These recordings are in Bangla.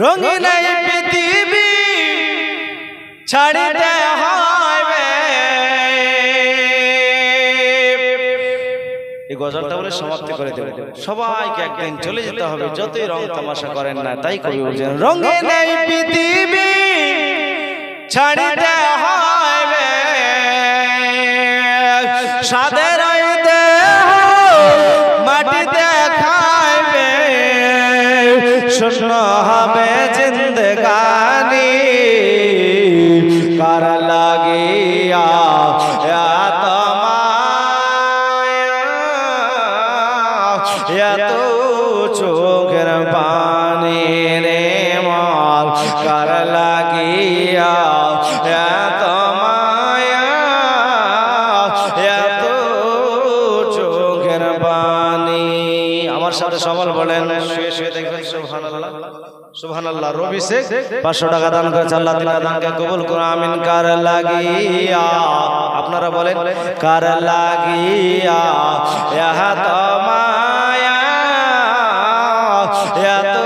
রঙিন এই পৃথিবী ছাড়িতে হবে। এই গজলটা বলে সমাপ্তি করে দেব। সবাইকে একদিন চলে যেতে হবে, যতই রং তামাশা করেন না। তাই কবি বলছেন রঙিন এই পৃথিবী ছাড়িতে হবে, সাদের দেহ মাটিতে খাইবে, শূন্য হবে জিন্দগানি কার লাগিয়া এত মায়া, এত চোখের পানি রে মর কার লাগিয়া এত মায়া, এত চোখের পানি। আমার সাথে সবাই বলেন শুয়ে শুয়ে দেখবেন সুবহানাল্লাহ সুবহানাল্লাহ। রবি শেখ 500 টাকা দান করেছে, আল্লাহ তিনার দানকে কবুল করুন আমিন। কার লাগিয়া, আপনারা বলেন কার লাগিয়া এত মায়া, এত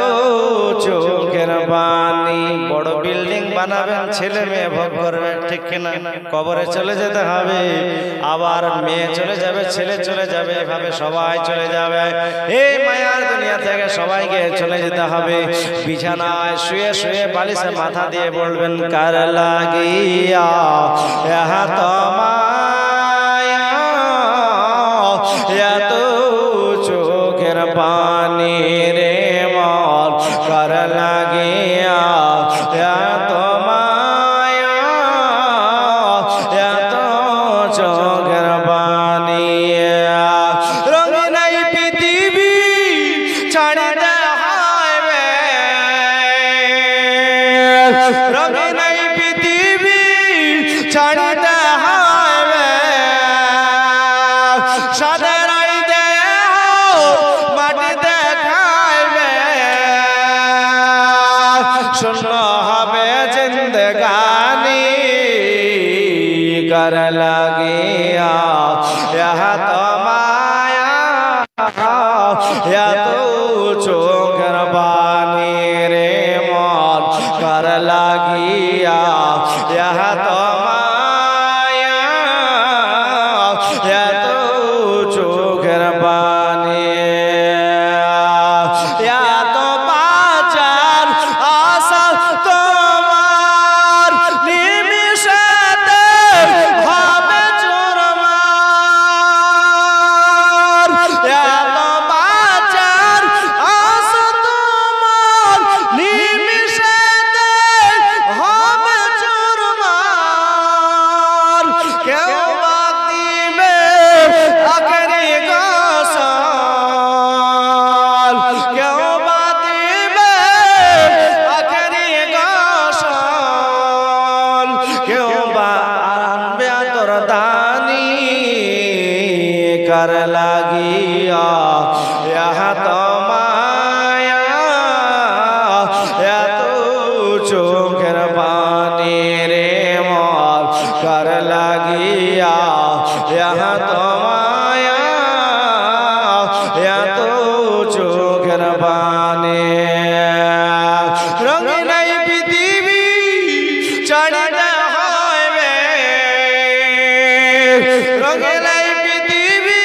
চোখের পানি। বড় বিল্ডিং বানাবেন, ছেলে মেয়ে ভোগ করবে, ঠিক কিনা? কবরে চলে যেতে হবে, আবার মেয়ে চলে যাবে, ছেলে চলে যাবে, এভাবে সবাই চলে যাবে। এই মায়ার দুনিয়া থেকে সবাইকে চলে যেতে হবে। বিছানায় শুয়ে শুয়ে বালিশে মাথা দিয়ে বলবেন কার লাগিয়া এত মায়া, এত চোখের পানি রে মর কার লাগিয়া এত মায়া, এত চোখের পানি। রঙিন এই পৃথিবী ছাড়িতে হবে, রঙিন এই পৃথিবী ছাড়িতে হবে, সাদের দেহ মাটিতে খাইবে, শূন্য হবে জিন্দগানি কার লাগিয়া এত মায়া, এত চোখের পানি রে মন কার লাগিয়া এত মায়া, এত চোখের পানি। এত বাঁচার আশা তোমার নিমিষেতে হবে চুরমার, এত বাঁচার আশা তোমার নিমিষেতে হবে চুরমার। কেউ বাদ দিবে আখেরি গোসল, কেউ বাদ দিবে আখেরি গোসল, কেউ বা আনবে আতর দানি কার লাগিয়া এত মায়া, এত চোখের পানি রে মর কার লাগিয়া এত মায়া, এত চোখের পানি। রঙিন এই পৃথিবী ছাড়িতে হবে, রঙিন এই পৃথিবী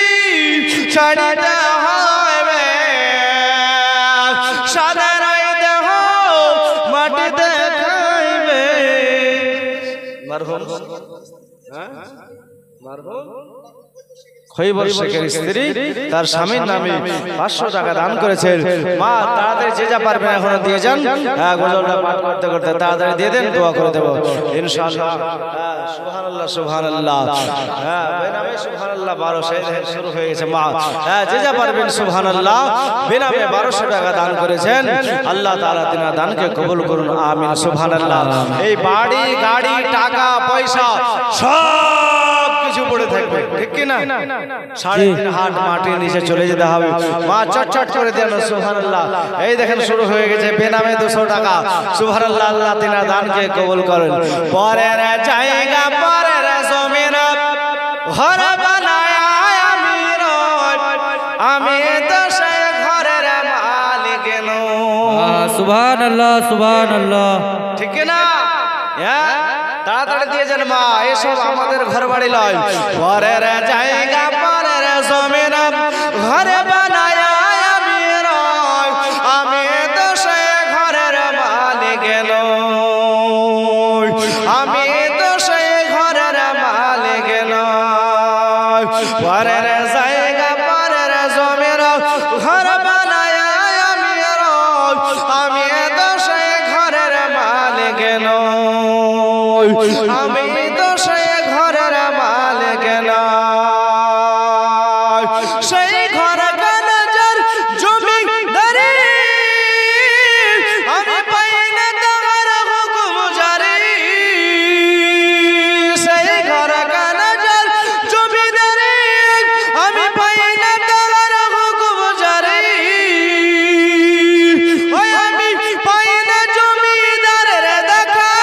ছাড়িতে হবে, সাদের দেহ মাটিতে খাইবে। মারহুম মারহুম খৈবর শেখের স্ত্রী তার স্বামীর নামে 500 টাকা দান করেছেন। মা তাড়াতাড়ি যে যা পারবেন এখনো দিয়ে যান। গজলটা পাঠ করতে করতে তাড়াতাড়ি দিয়ে দেন, দোয়া করে দেব ইনশাআল্লাহ। সুবহানাল্লাহ সুবহানাল্লাহ। বেনামে সুবহানাল্লাহ 1200 শুরু হয়ে গেছে। মা যে যা পারবেন সুবহানাল্লাহ। বেনামে 1200 টাকা দান করেছেন, আল্লাহ তাআলা তিনার দানকে কবুল করুন আমিন সুবহানাল্লাহ। এই বাড়ি গাড়ি টাকা পয়সা সব কিছু পড়ে থাকবে, ঠিক কি না? 3.5 হাত মাটির নিচে চলে যেতে হবে। মা চটচট করে দেন সুবহানাল্লাহ। এই দেখেন শুরু হয়ে গেছে বেনামে 200 টাকা সুবহানাল্লাহ। আল্লাহ তিনার দানকে কবুল করেন। পরের জায়গা পরের জমিন ঘর বানায় আমি তো সে ঘরের মালিক নই। সুবহানাল্লাহ সুবহানাল্লাহ। ঠিক না? হ্যাঁ, তাড়াতাড়ি দিয়ে যান মা, এসব আমাদের ঘর বাড়ি লয়। ঘরের জায়গা পরের জমিন ঘরে বানায় আমি রয়, আমি তো সে ঘরের মালিক নই, আমি তো সে ঘরের মালিক নই। ঘরের জায়গা পরের জমিন ঘর বানায় আমি রয়, আমি তো সে ঘরের মালিক নই, আমি তো সে ঘরের মালিক নই। সেই ঘর কানাজার জমিদারি আমি পাই না তোমার হুকুম জারি, সেই ঘর কানাজার জমিদারি আমি পাই না তোমার হুকুম জারি। ওই আমি পাই না জমিদারের দেখা,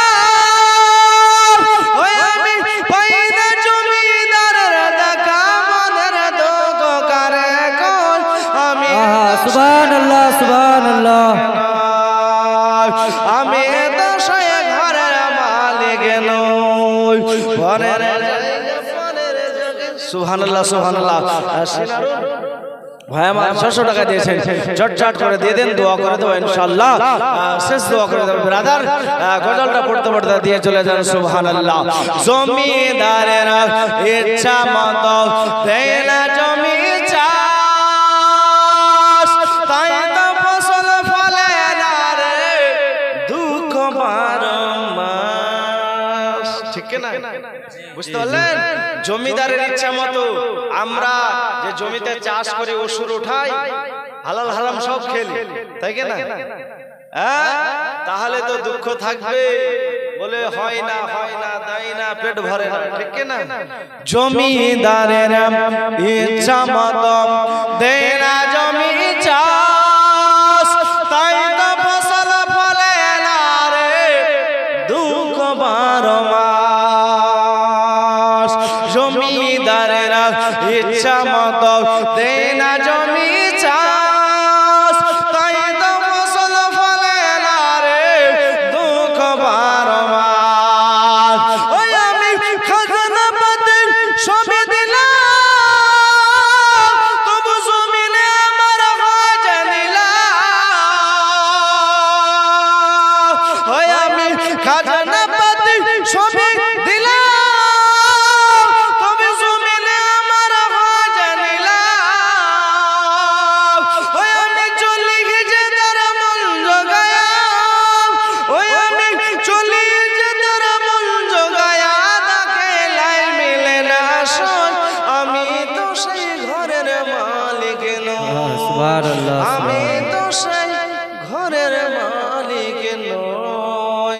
ওই আমি পাই না জমিদারের দেখা, মনের দুঃখ কারে কোন আমি সুবহানাল্লাহ সুবহানাল্লাহ। আমি তো সে ঘরের মালিক নই, ঘরের সুবহানাল্লাহ সুবহানাল্লাহ। ভাই আমার 600 টাকা দিয়েছেন, চটচট করে দিয়ে দেন, দোয়া করে দেবো ইনশাআল্লাহ। শেষ দোয়া করে দেবো ব্রাদার, গজলটা পড়তে পড়তে দিয়ে চলে যান সুবহানাল্লাহ। জমিদারের ইচ্ছা মতো দেয় না জমি চাষ, তাই তো ফসল ফলে না রে দুঃখ বারমাস। ঠিক না? বুঝতে পারলেন? জমিদারের ইচ্ছা মতো আমরা যে জমিতে চাষ করি, ওষুধ উঠাই, হালাল হারাম সব খেলি, তাই না? তাহলে তো দুঃখ থাকবে, বলে হয় না হয় না, দেয় না, পেট ভরে না, ঠিক না? জমিদারের ইচ্ছা মতো দেয় না জমি চাষ, তাই তো ফসল ফলে না রে দুঃখ বারমাস। জমিদারের ইচ্ছা মতো দেয় না জমি চাষ, তাই তো ফসল ফলে না রে দুঃখ বারমাস। ওই আমি খাজনা পাতি সবই দিলাম, তবু জমিনে আমার হজ নিলাম। ওই আমি খাজনা পাতি সবই দিলাম, তবে জমিনে আমার হজ নিলাম। ওই আমি চলি যে তারা মন জগায়াম, ওই আমি চলি যে তারা মন জগায়া, তাকে লাই মিলে না শোন, আমি তো সেই ঘরের মালিক নই, সুবহানাল্লাহ আমি তো সেই ঘরের মালিক